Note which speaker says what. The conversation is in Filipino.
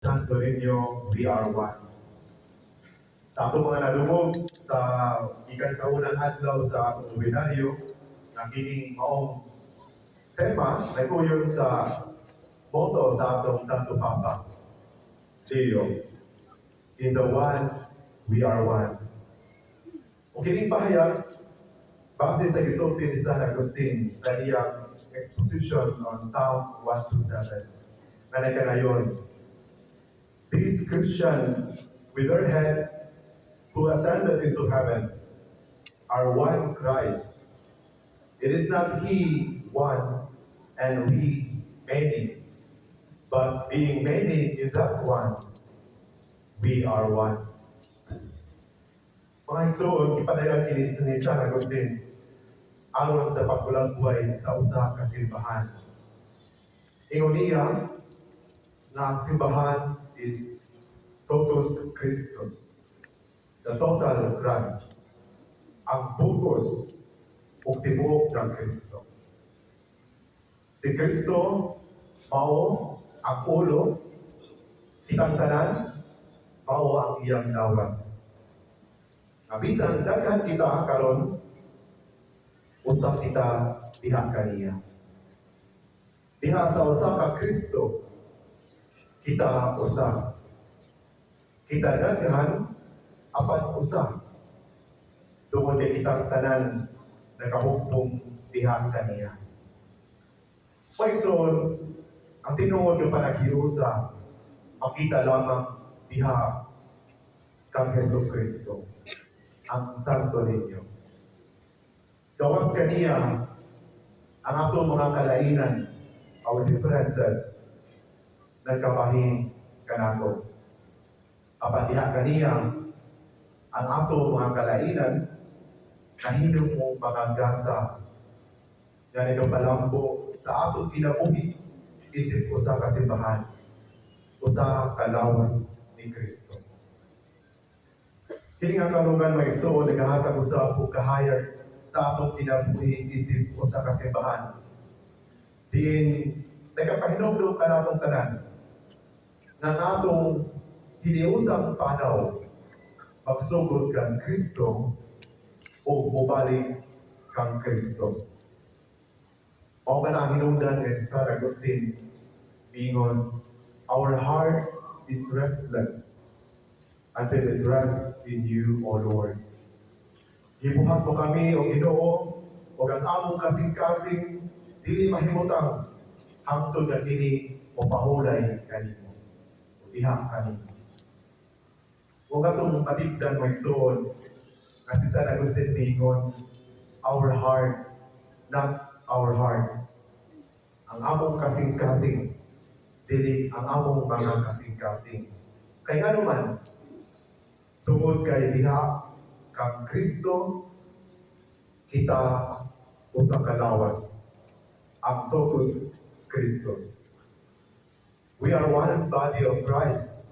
Speaker 1: Santo Niño, we are one. Sa ato mga nadumog sa ikan sa unang adlaw sa atong nobinaryo, na kining maong tema ay puyon sa motto sa atong Santo Papa, Leo, in the one, we are one. O kining pahayag, base sa gisulti ni San Agustin sa iyang exposition on Psalm 127, na nakanayon, these Christians with their head who ascended into heaven are one Christ. It is not He one and we many, but being many in that one, we are one. Mga igsoon, ipadayag ni San Agustin aron sa pagkulang buhay sa usa ka simbahan. Ingon niya na ang simbahan is totus Christus, the total Christ, ang bukos o tibuok ng Kristo. Si Kristo, mao ang ulo, kitang tanan, mao ang iyang lawas. Bisan daghan kita karon, usap kita diha kaniya. Diha sa usa ka Kristo, kita usa. Kita daghan apan usa. Tungod kay kitang tanan nakahugpong diha kaniya. Pagson, ang tinuod ng panaghiusa, makita lamang diha kang Hesus Kristo, ang Santo Niño. Gawas kaniya ang ato mga kalainan, our differences, nagkabahin kanato. Apan diha kaniya ang ato mga kalainan, kahinom mo mga gasa na nagapalambo sa atong kinabuhi, isip usa ka simbahan, usa ka lawas ni Kristo. Kini nga karungan maigsoon nagahatag usa og kahayag sa atong kinabuhi, isip usa ka simbahan. Diin nagapahinumdum ka natong tanan na atong hiniusang panaw magsugod kang Kristo o mubalik kang Kristo. Mao ka na ang hinungdan kay San Agustin, ingon, our heart is restless until it rests in you, O Lord. Gibuhat mo kami, O Ginoo, o ang among kasing-kasing, dili mahimutang, hangtod na kini o pahulay kanimo, o diha kanimo. Huwag atong matigdan magsuon, na si San Agustin ingon, our heart, not our hearts. Ang among kasing-kasing, dili ang among mga kasing-kasing. Kay nga naman, tungod kay diha kang Kristo, kita usa ka lawas, ang totus Christus. We are one body of Christ,